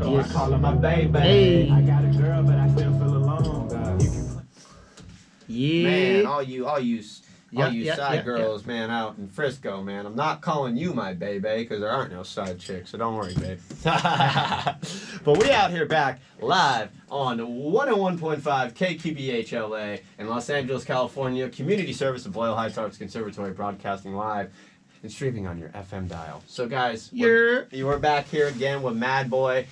so I call her my baby. Hey. I got a girl, but I still feel alone. You can Yeah. Man, all you side girls, man, out in Frisco, man. I'm not calling you my baby because there aren't no side chicks, so don't worry, babe. But we out here back live on 101.5 KQBH LA in Los Angeles, California. Community service of Loyal Heights Arts Conservatory, broadcasting live and streaming on your FM dial. So, guys, we're back here again with Maddd Boyyy.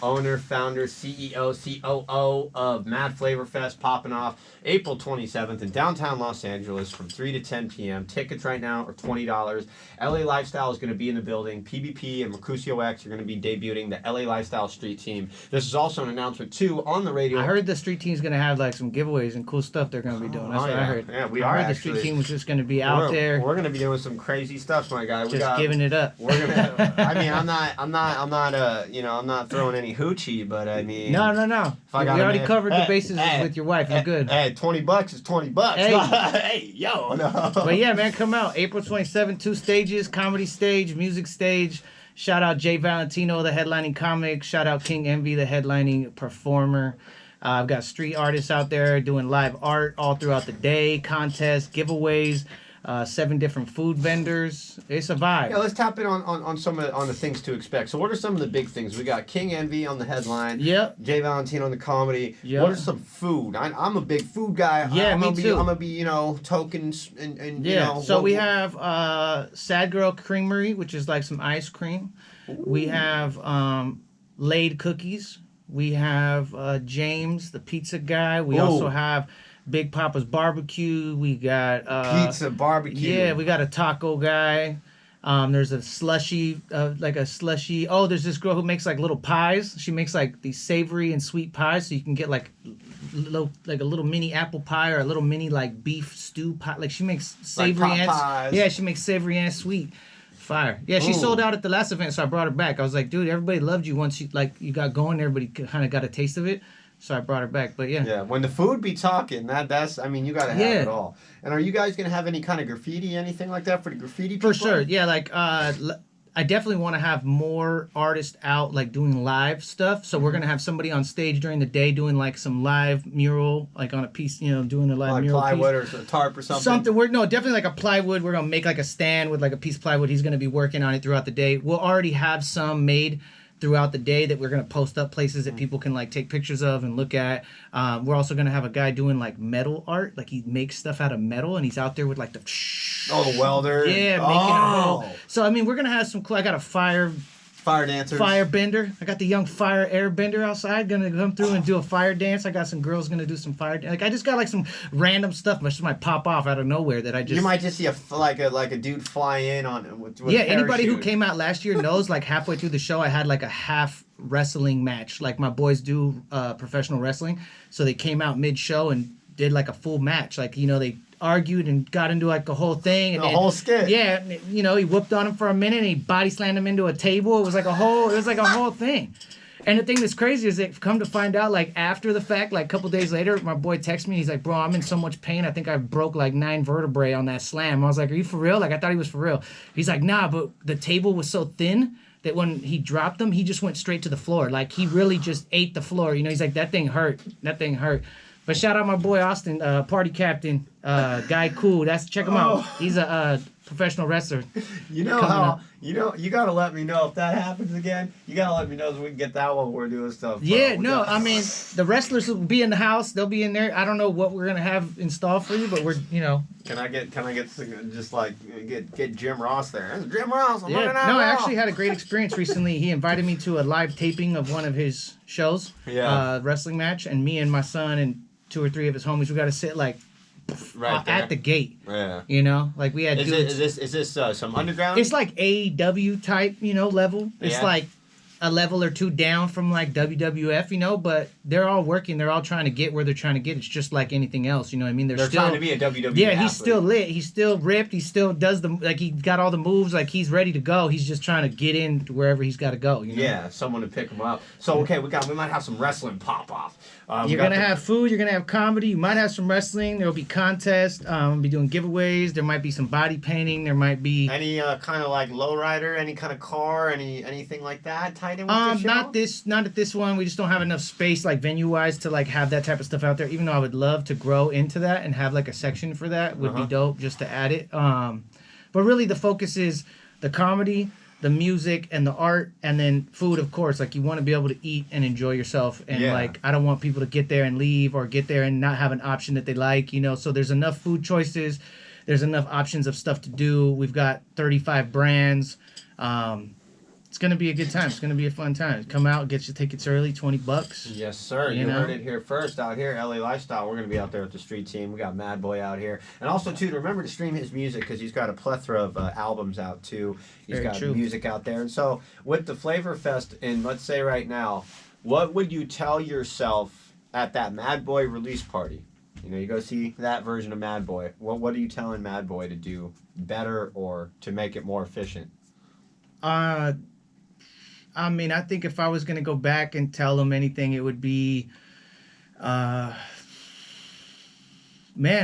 Owner, founder, CEO, COO of Mad Flavor Fest, popping off April 27th in downtown Los Angeles from 3 to 10 p.m. Tickets right now are $20. LA Lifestyle is going to be in the building. PBP and Mercutio X are going to be debuting the LA Lifestyle Street Team. This is also an announcement, too, on the radio. I heard the Street Team's going to have like some giveaways and cool stuff they're going to be doing. That's what I heard. Yeah, I heard the Street Team was just going to be out there. We're going to be doing some crazy stuff, my guy. Just giving it up. We're gonna. I mean, I'm not throwing any hoochie, but I mean. No. We already covered the bases with your wife. You're good. Hey, $20 is $20. Hey, hey, yo. No. But yeah, man, come out April 27th. 2 stages: comedy stage, music stage. Shout out Jay Valentino, the headlining comic. Shout out King Envy, the headlining performer. I've got street artists out there doing live art all throughout the day, contests, giveaways. 7 different food vendors. It's a vibe. Yeah, let's tap in on some of the things to expect. So what are some of the big things? We got King Envy on the headline. Yep. Jay Valentino on the comedy. Yep. What are some food? I'm a big food guy. Yeah, me too. I'm gonna be tokens and yeah. So we have Sad Girl Creamery, which is like some ice cream. Ooh. We have Laid Cookies. We have James, the pizza guy. We also have Big Papa's Barbecue. We got pizza barbecue. Yeah, we got a taco guy. There's a slushy, like a slushy. Oh, there's this girl who makes like little pies. She makes like these savory and sweet pies, so you can get like a little mini apple pie or a little mini like beef stew pie. Like she makes savory like and she makes savory and sweet. Fire. Yeah, she sold out at the last event, so I brought her back. I was like, dude, everybody loved you once you got going. Everybody kind of got a taste of it. So I brought her back, but yeah. Yeah, when the food be talking, that's I mean, you gotta have it all. And are you guys gonna have any kind of graffiti, anything like that for the graffiti people? For sure, yeah. Like, I definitely want to have more artists out, like doing live stuff. So we're gonna have somebody on stage during the day doing like some live mural, like on a piece, doing a live mural plywood piece. Or a tarp or something. Definitely like a plywood. We're gonna make like a stand with like a piece of plywood. He's gonna be working on it throughout the day. We'll already have some made throughout the day that we're going to post up places that people can like take pictures of and look at. We're also going to have a guy doing like metal art. Like he makes stuff out of metal and he's out there with like the welder. Yeah, making a hole. So I mean, we're going to have some cool. I got a fire dancers. Fire bender. I got the young fire air bender outside gonna come through and do a fire dance. I got some girls gonna do some fire dance. Like I just got like some random stuff that just might pop off out of nowhere that I just. You might just see a dude fly in on with yeah, anybody who came out last year knows like halfway through the show I had like a half wrestling match. Like my boys do professional wrestling. So they came out mid-show and did like a full match. Like, they argued and got into like a whole thing. And the whole skit. Yeah, he whooped on him for a minute and he body slammed him into a table. It was like a whole thing. And the thing that's crazy is that come to find out, like after the fact, like a couple days later, my boy texts me. He's like, "Bro, I'm in so much pain. I think I broke like 9 vertebrae on that slam." I was like, "Are you for real?" Like I thought he was for real. He's like, "Nah, but the table was so thin that when he dropped them, he just went straight to the floor. Like he really just ate the floor. He's like, that thing hurt. That thing hurt." But shout out my boy Austin, party captain, guy cool. Check him out. He's a professional wrestler. You gotta let me know if that happens again. You gotta let me know so we can get that one when we're doing stuff. Yeah, I mean, the wrestlers will be in the house. They'll be in there. I don't know what we're gonna have installed for you, but we're. Can I get just like get Jim Ross there? Jim Ross. I actually had a great experience recently. He invited me to a live taping of one of his shows. Yeah. Wrestling match, and me and my son and 2 or 3 of his homies, we got to sit like right at the gate. Yeah. Like we had. Is this some underground? It's like AEW type, level. It's like a level or 2 down from like WWF, but they're all working. They're all trying to get where they're trying to get. It's just like anything else, you know what I mean? They're still trying to be a WWE Yeah, athlete. He's still lit. He's still ripped. He still does he got all the moves. Like he's ready to go. He's just trying to get in to wherever he's got to go. Yeah, someone to pick him up. So okay, we might have some wrestling pop off. You're gonna have food. You're gonna have comedy. You might have some wrestling. There will be contests. We'll be doing giveaways. There might be some body painting. There might be any kind of like lowrider, any kind of car, anything like that. tied in with the show? Not at this one. We just don't have enough space, like venue wise, to like have that type of stuff out there. Even though I would love to grow into that and have like a section for that, would be dope just to add it. But really, the focus is the comedy, the music, and the art, and then food, of course. Like, you want to be able to eat and enjoy yourself, and like, I don't want people to get there and leave, or get there and not have an option that they like, you know. So there's enough food choices. There's enough options of stuff to do. We've got 35 brands. It's going to be a good time. It's going to be a fun time. Come out, get your tickets early, $20. Yes, sir. You heard it here first out here, LA Lifestyle. We're going to be out there with the street team. We got Maddd Boyyy out here. And also, too, to remember to stream his music, because he's got a plethora of albums out, too. He's got music out there. And so, with the Flavor Fest, and let's say right now, what would you tell yourself at that Maddd Boyyy release party? You know, you go see that version of Maddd Boyyy. What are you telling Maddd Boyyy to do better or to make it more efficient? I mean, I think if I was going to go back and tell him anything, it would be, man,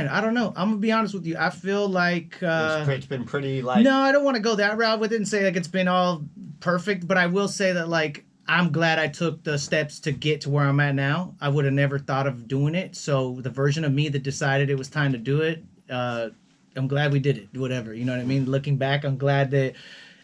I don't know. I'm going to be honest with you. I feel like... it's been pretty, like... No, I don't want to go that route with it and say, like, it's been all perfect. But I will say that, like, I'm glad I took the steps to get to where I'm at now. I would have never thought of doing it. So the version of me that decided it was time to do it, I'm glad we did it. Whatever, you know what I mean? Looking back, I'm glad that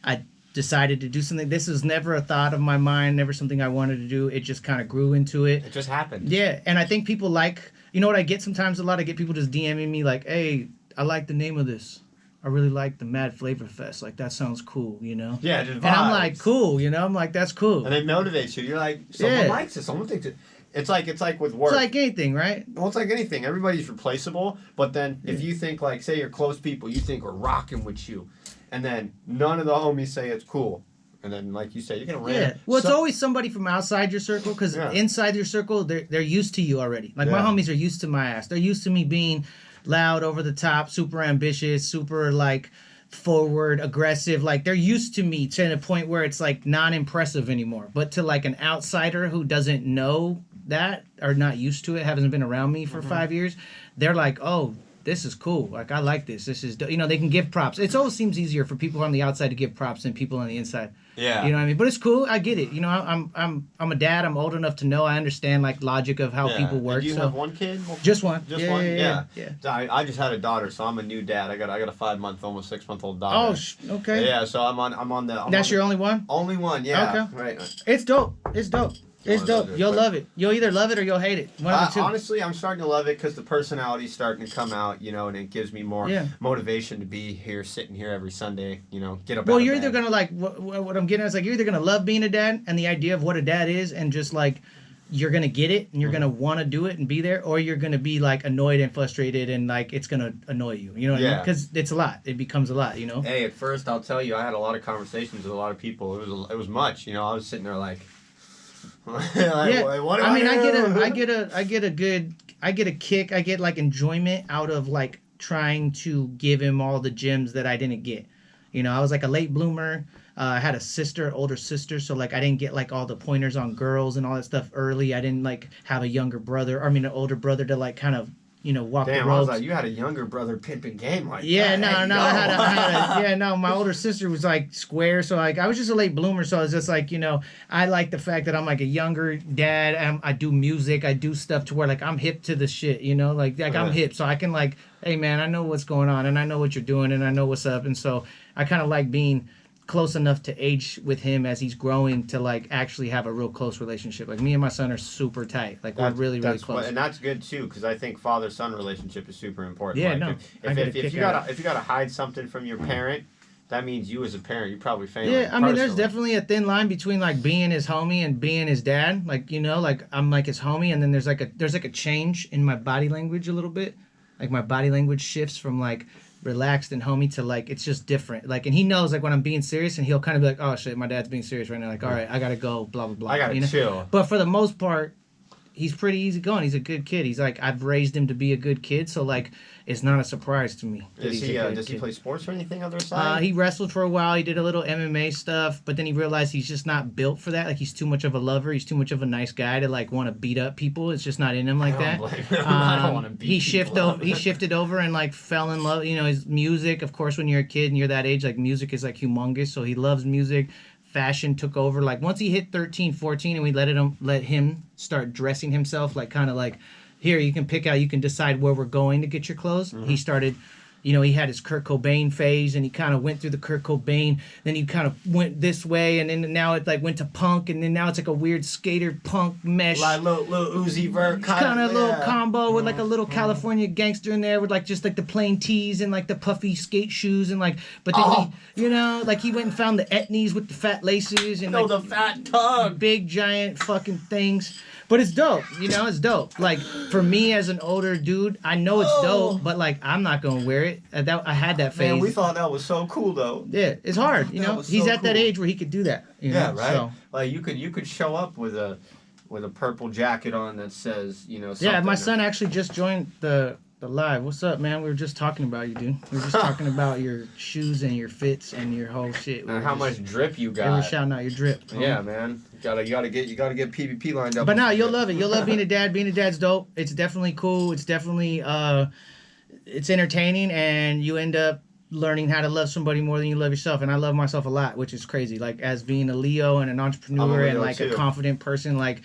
I decided to do something. This was never a thought of my mind, never something I wanted to do. It just kind of grew into it. It just happened. Yeah, and I think people like, you know what I get sometimes a lot? I get people just DMing me like, hey, I like the name of this. I really like the Maddd Flavor Fest. Like, that sounds cool, you know? Yeah, just vibes. And I'm like, cool, you know? I'm like, that's cool. And it motivates you. You're like, someone likes it. Someone thinks it. It's like with work. It's like anything, right? Well, it's like anything. Everybody's replaceable. But then if you think, like, say you're close people, you think are rocking with you. And then none of the homies say it's cool. And then, like you say, you're going to rant. Yeah. Well, it's always somebody from outside your circle, because inside your circle, they're used to you already. Like, my homies are used to my ass. They're used to me being loud, over the top, super ambitious, super, like, forward, aggressive. Like, they're used to me to a point where it's, like, non-impressive anymore. But to, like, an outsider who doesn't know that, or not used to it, hasn't been around me for 5 years, they're like, oh, this is cool. Like, I like this. This is, you know, they can give props. It always seems easier for people on the outside to give props than people on the inside. Yeah. You know what I mean? But it's cool. I get it. You know, I'm a dad. I'm old enough to know. I understand, like, logic of how people work. Do you have one kid? Just one. Just one? Yeah. I just had a daughter, so I'm a new dad. I got a 5-month, almost 6-month-old daughter. Oh, okay. Yeah, so I'm on the... That's your only one? Only one, yeah. Okay. Right. It's dope. It's dope. It's dope. You'll love it. You'll either love it or you'll hate it. One of the two. Honestly, I'm starting to love it because the personality's starting to come out, you know, and it gives me more motivation to be here, sitting here every Sunday, you know, get up. Well, you're either gonna like what I'm getting at is like you're either gonna love being a dad and the idea of what a dad is, and just like you're gonna get it and you're gonna want to do it and be there, or you're gonna be like annoyed and frustrated and like it's gonna annoy you. You know what I mean? Because it's a lot. It becomes a lot. You know. Hey, at first I'll tell you, I had a lot of conversations with a lot of people. It was much. You know, I was sitting there like. What I mean, I get a kick. I get like enjoyment out of like trying to give him all the gems that I didn't get. You know, I was like a late bloomer. I had a sister, older sister, so like I didn't get like all the pointers on girls and all that stuff early. I didn't like have a younger brother, an older brother to like kind of, you know, walk the ropes. I was like, you had a younger brother pimping game like that. I had my older sister was like square, so like I was just a late bloomer, so I was just like, you know, I like the fact that I'm like a younger dad. I do music, I do stuff to where like I'm hip to the shit, you know, like I'm hip, so I can like, hey man, I know what's going on and I know what you're doing and I know what's up, and so I kind of like being close enough to age with him as he's growing to like actually have a real close relationship. Like me and my son are super tight. Like we're really close. And that's good too, because I think father-son relationship is super important. Yeah, like, no. If you gotta hide something from your parent, that means you as a parent, you're probably failing. Yeah, I mean, there's definitely a thin line between like being his homie and being his dad. Like, you know, like I'm like his homie, and then there's like a change in my body language a little bit. Like my body language shifts from like relaxed and homie to like it's just different. Like, and he knows like when I'm being serious, and he'll kind of be like, oh shit, my dad's being serious right now. Like, all right, I gotta go, blah blah blah. I gotta chill. But for the most part, he's pretty easygoing. He's a good kid. He's like, I've raised him to be a good kid, so like it's not a surprise to me. Does he play sports or anything other side? He wrestled for a while. He did a little MMA stuff, but then he realized he's just not built for that. Like he's too much of a lover. He's too much of a nice guy to like want to beat up people. It's just not in him like that. I don't want to beat he shifted over and like fell in love. You know, his music. Of course, when you're a kid and you're that age, like music is like humongous. So he loves music. fashion took over. Like once he hit 13, 14, and we let him start dressing himself, like kind of like, here, you can pick out, you can decide where we're going to get your clothes. He started, you know, he had his Kurt Cobain phase, and he kind of went through the Kurt Cobain. Then he kind of went this way, and then now it like went to punk, and then now it's like a weird skater punk mesh. Like little Uzi Vert Kind of little combo with like a little California gangster in there with like just like the plain tees and like the puffy skate shoes and like, but then he, you know, like he went and found the etnies with the fat laces and like the fat tug. big giant fucking things. But it's dope, you know, it's dope. Like, for me as an older dude, I know it's dope, but, like, I'm not going to wear it. I had that phase. Man, we thought that was so cool, though. Yeah, it's hard, you know. He's at that age where he could do that. You know? Right? So. Like, you could show up with a purple jacket on that says, you know, something. Yeah, my son actually just joined the live. What's up, man? We were just talking about you, dude. We were just talking about your shoes and your fits and your whole shit. And how much drip you got. We were shouting out your drip. Yeah, man. You gotta get PvP lined up. But no, you'll love it. You'll love being a dad. Being a dad's dope. It's definitely cool. It's definitely it's entertaining, and you end up learning how to love somebody more than you love yourself. And I love myself a lot, which is crazy. Like, as being a Leo and an entrepreneur and like a confident person, like,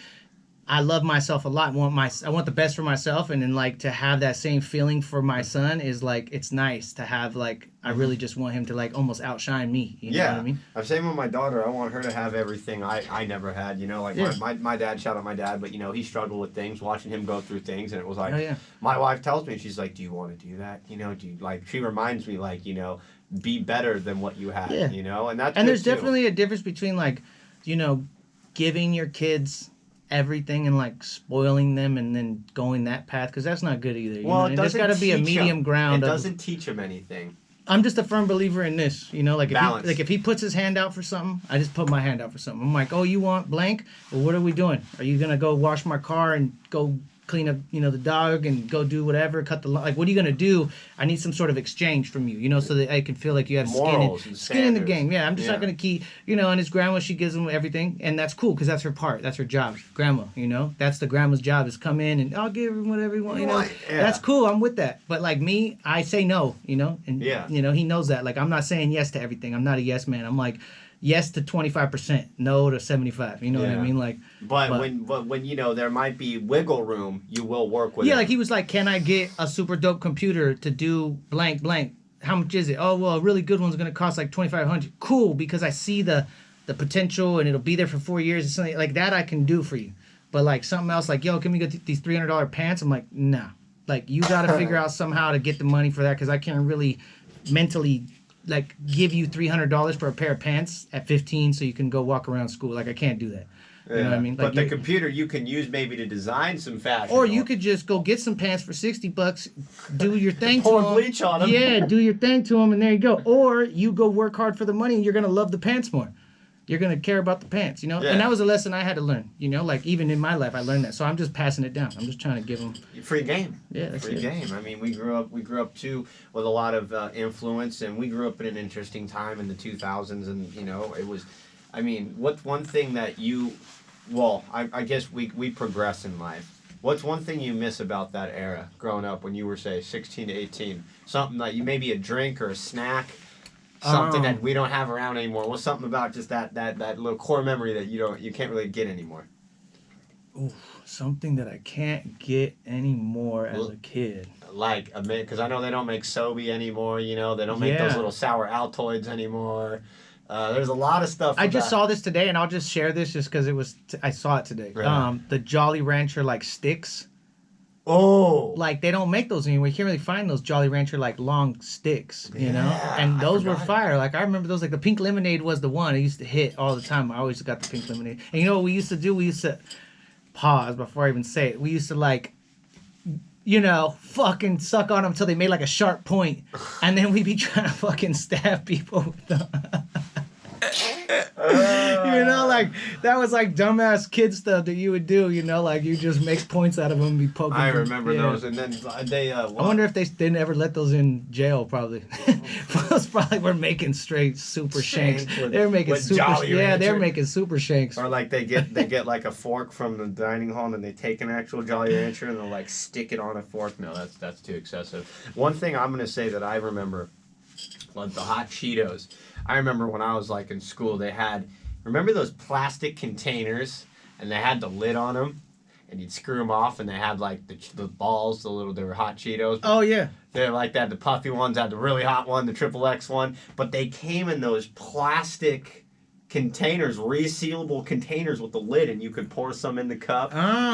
I love myself a lot. I want the best for myself, and then like to have that same feeling for my son is like, it's nice to have, like, I really just want him to like almost outshine me. You know what I mean? I'm saying with my daughter, I want her to have everything I never had. You know, like my dad, shout out my dad, but you know, he struggled with things, watching him go through things, and it was like, my wife tells me, she's like, do you want to do that? You know, she reminds me, like, you know, be better than what you had. You know, and that's, and there's definitely a difference between, like, you know, giving your kids everything and like spoiling them and then going that path, because that's not good either. There's got to be a medium ground. It doesn't teach them anything. I'm just a firm believer in this, you know, like if he puts his hand out for something, I just put my hand out for something. I'm like, oh, you want blank? Well, what are we doing? Are you gonna go wash my car and go clean up, you know, the dog and go do whatever, cut the like, what are you gonna do? I need some sort of exchange from you, you know, so that I can feel like you have skin in the game. Yeah, I'm just not gonna keep, you know. And his grandma, she gives him everything, and that's cool because that's her part, that's her job. Grandma, you know, that's the grandma's job, is come in and I'll give him whatever you want, you know. That's cool. I'm with that. But like me, I say no, you know, and you know, he knows that. Like, I'm not saying yes to everything. I'm not a yes man. I'm like, yes to 25%, no to 75. You know what I mean? Like, but when you know there might be wiggle room, you will work with. Yeah, like he was like, can I get a super dope computer to do blank blank? How much is it? Oh, well, a really good one's gonna cost like $2,500. Cool, because I see the potential, and it'll be there for 4 years. It's something like that I can do for you. But like something else, like, yo, can we get these $300 pants? I'm like, nah. Like, you got to figure out somehow to get the money for that, because I can't really mentally like give you $300 for a pair of pants at 15 so you can go walk around school. Like, I can't do that. You know what I mean? Like, but the computer you can use maybe to design some fashion. Or you could just go get some pants for $60, do your thing to them. Pour bleach on them. Yeah, do your thing to them, and there you go. Or you go work hard for the money, and you're going to love the pants more. You're going to care about the pants, you know? And that was a lesson I had to learn, you know? Like, even in my life, I learned that. So I'm just passing it down. I'm just trying to give them... Free game. Yeah, that's Free game. I mean, we grew up, too, with a lot of influence, and we grew up in an interesting time in the 2000s, and, you know, it was... I mean, what's one thing that you... Well, I guess we progress in life. What's one thing you miss about that era, growing up, when you were, say, 16 to 18? Something that you... Maybe a drink or a snack... Something that we don't have around anymore. What's something about just that little core memory that you can't really get anymore? Ooh, something that I can't get anymore as a kid. Like, because I know they don't make Sobe anymore. You know, they don't make those little sour Altoids anymore. There's a lot of stuff. I just saw this today, and I'll just share this just because it was. I saw it today. Right. The Jolly Rancher like sticks. Oh, like they don't make those anymore. You can't really find those Jolly Rancher like long sticks, you know. And those were fire. Like, I remember those. Like, the pink lemonade was the one I used to hit all the time. I always got the pink lemonade. And you know what we used to do? We used to pause before I even say it. We used to, like, you know, fucking suck on them until they made like a sharp point, and then we'd be trying to fucking stab people with them. You know, like, that was like dumbass kid stuff that you would do, you know, like, you just make points out of them and be poking I them. remember those, and then they I wonder if they never let those in jail, probably. Those probably were making straight super shanks. They're making super, they're making super shanks. Or like they get like a fork from the dining hall, and they take an actual Jolly Rancher and they'll like stick it on a fork. No, that's too excessive. One thing I'm gonna say that I remember, like the hot Cheetos. I remember when I was like in school, they had, Remember those plastic containers, and they had the lid on them, and you'd screw them off, and they had like the balls, they were hot Cheetos. Oh yeah. They're like that. The puffy ones had the really hot one, the XXX one, but they came in those plastic containers, resealable containers with the lid, and you could pour some in the cup,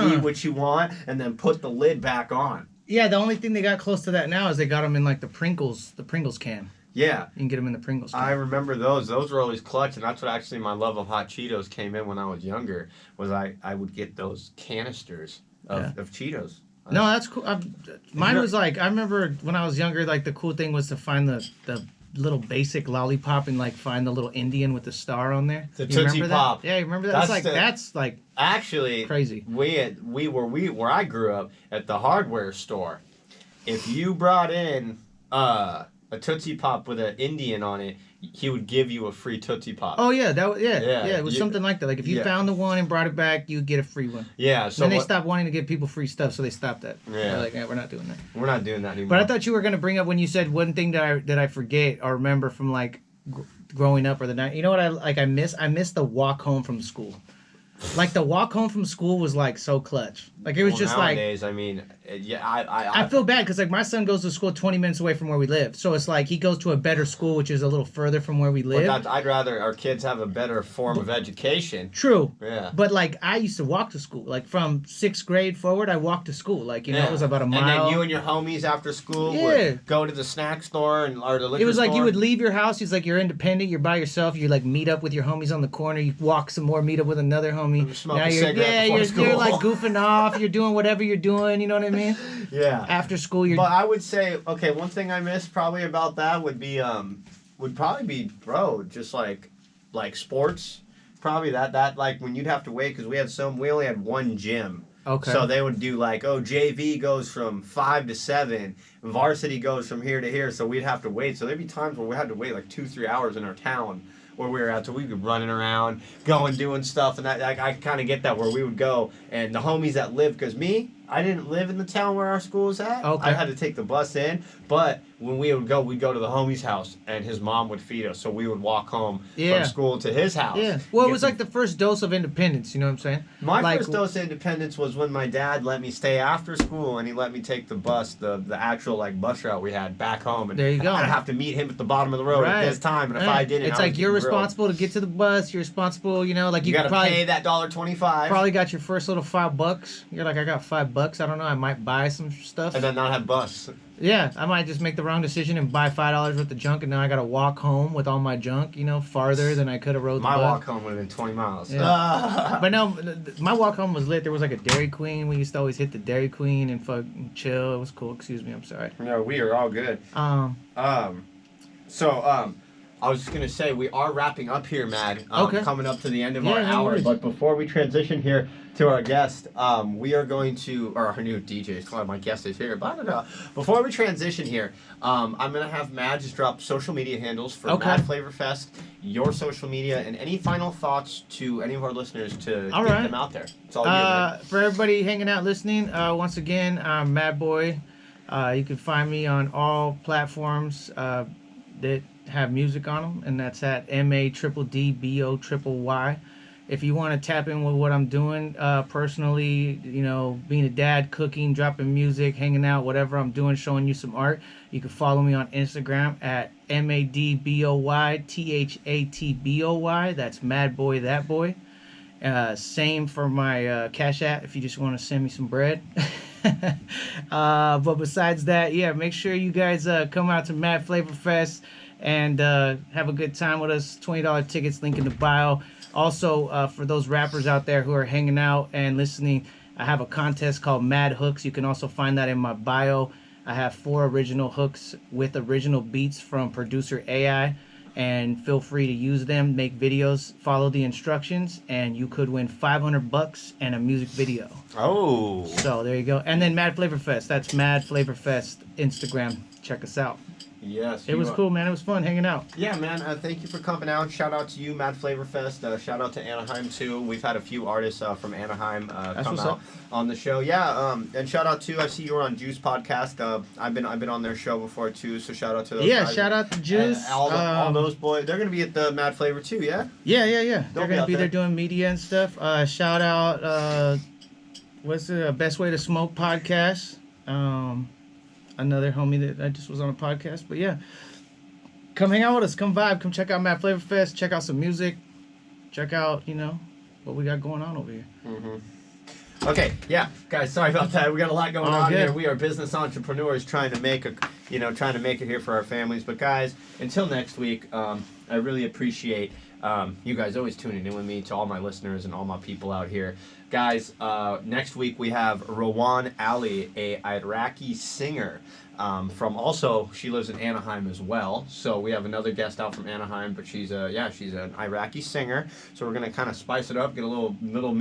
eat what you want, and then put the lid back on. Yeah, the only thing they got close to that now is they got them in like the Pringles can. Yeah. You can get them in the Pringles can. I remember those. Those were always clutch, and that's what actually my love of hot Cheetos came in when I was younger, was I would get those canisters of Cheetos. No, that's cool. Mine was like, I remember when I was younger, like the cool thing was to find the little basic lollipop and like find the little Indian with the star on there. The Tootsie Pop. Yeah, you remember that? That's like actually crazy. Where I grew up at the hardware store, if you brought in a Tootsie Pop with an Indian on it, he would give you a free Tootsie Pop. Oh yeah, it was something like that. Like if you found the one and brought it back, you'd get a free one. Yeah. So then they stopped wanting to give people free stuff, so they stopped that. Yeah. They're like, we're not doing that. We're not doing that anymore. But I thought you were gonna bring up when you said one thing that I forget or remember from like growing up or the night. You know what I miss? I miss the walk home from school. Like the walk home from school was like so clutch. Like it was just nowadays, I mean, yeah, I feel bad because like my son goes to school 20 minutes away from where we live, so it's like he goes to a better school which is a little further from where we live. But I'd rather our kids have a better form of education. True. Yeah. But like I used to walk to school. Like from 6th grade forward, I walked to school. Like you know, it was about a mile. And then you and your homies after school would go to the snack store or the liquor store. It was like you would leave your house. It's like you're independent. You're by yourself. You like meet up with your homies on the corner. You walk some more. Meet up with another homie. You're like goofing off. You're doing whatever you're doing. You know what I mean? Yeah. After school, you're. But I would say, okay, one thing I miss probably about that would probably be just like sports. Probably that like when you'd have to wait because we only had one gym. Okay. So they would do like, JV goes from 5 to 7, varsity goes from here to here. So we'd have to wait. So there'd be times where we had to wait like 2-3 hours in our town where we were at, so we could running around, going, doing stuff, and I kind of get that where we would go, and the homies that lived, because I didn't live in the town where our school was at. Okay. I had to take the bus in, but when we'd go to the homie's house, and his mom would feed us, so we would walk home from school to his house. Yeah. Well, it was like the first dose of independence, you know what I'm saying? My first dose of independence was when my dad let me stay after school, and he let me take the bus, the actual like bus route we had back home, and there you go. I'd have to meet him at the bottom of the road at this time, and if I didn't, it's like you're responsible to get to the bus. You're responsible, you know, like you gotta pay that $1.25. Probably got your first little $5. You're like, I got $5. I don't know. I might buy some stuff and then not have bus. Yeah, I might just make the wrong decision and buy $5 worth of junk, and now I gotta walk home with all my junk, you know, farther than I could have rode the bus. My walk home would have been 20 miles. Yeah. But no, my walk home was lit. There was like a Dairy Queen. We used to always hit the Dairy Queen and fucking chill. It was cool. Excuse me, I'm sorry. No, we are all good. I was just going to say, we are wrapping up here, Maddd. Coming up to the end of our hour. But before we transition here to our guest, we are going to, or our new DJ, my guest is here. Before we transition here, I'm going to have Maddd just drop social media handles for Maddd Flavor Fest, your social media, and any final thoughts to any of our listeners to get them out there. It's all you, for everybody hanging out listening, once again, I'm Maddd Boyyy. You can find me on all platforms that have music on them, and that's at MADDBOYY. If you want to tap in with what I'm doing personally, you know, being a dad, cooking, dropping music, hanging out, whatever I'm doing, showing you some art, you can follow me on Instagram at MADDBOYTHATBOY. That's Maddd Boyyy, that boy. Same for my Cash App if you just want to send me some bread. But besides that, make sure you guys come out to Maddd Flavor Fest and have a good time with us. $20 tickets, link in the bio. Also, for those rappers out there who are hanging out and listening, I have a contest called Mad Hooks. You can also find that in my bio. I have 4 original hooks with original beats from producer AI, and feel free to use them, make videos, follow the instructions, and you could win $500 and a music video. Oh. So there you go. And then Maddd Flavor Fest. That's Maddd Flavor Fest Instagram. Check us out. Yes. It was cool, man. It was fun hanging out. Yeah, man. Thank you for coming out. Shout out to you, Maddd Flavor Fest. Shout out to Anaheim too. We've had a few artists from Anaheim come out on the show. Yeah. And shout out to, I see you were on Juice podcast. I've been on their show before too. So shout out to those guys. Shout out to Juice. And all those boys. They're gonna be at the Maddd Flavor too. Yeah. Yeah. They're gonna be there doing media and stuff. Shout out. What's the Best Way to Smoke podcast? Another homie that I just was on a podcast. But yeah, come hang out with us. Come vibe. Come check out Maddd Flavor Fest. Check out some music. Check out, what we got going on over here. Mm-hmm. Okay, yeah, guys, sorry about that. We got a lot going on here. We are business entrepreneurs trying to make it here for our families. But guys, until next week, I really appreciate you guys always tuning in with me, to all my listeners and all my people out here. Guys, next week we have Rowan Ali, a Iraqi singer. She lives in Anaheim as well. So we have another guest out from Anaheim, but she's an Iraqi singer. So we're gonna kind of spice it up, get a little Middle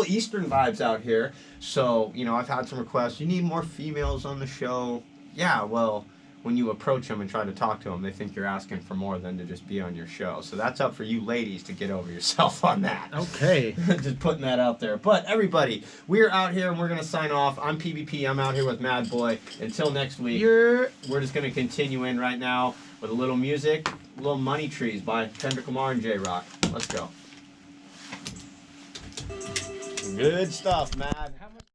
Eastern vibes out here. So I've had some requests. You need more females on the show. Yeah, well, when you approach them and try to talk to them, they think you're asking for more than to just be on your show. So that's up for you ladies to get over yourself on that. Okay. Just putting that out there. But everybody, we're out here and we're going to sign off. I'm PvP. I'm out here with Maddd Boyyy. Until next week, we're just going to continue in right now with a little music, a little Money Trees by Kendrick Lamar and J-Rock. Let's go. Good stuff, Maddd.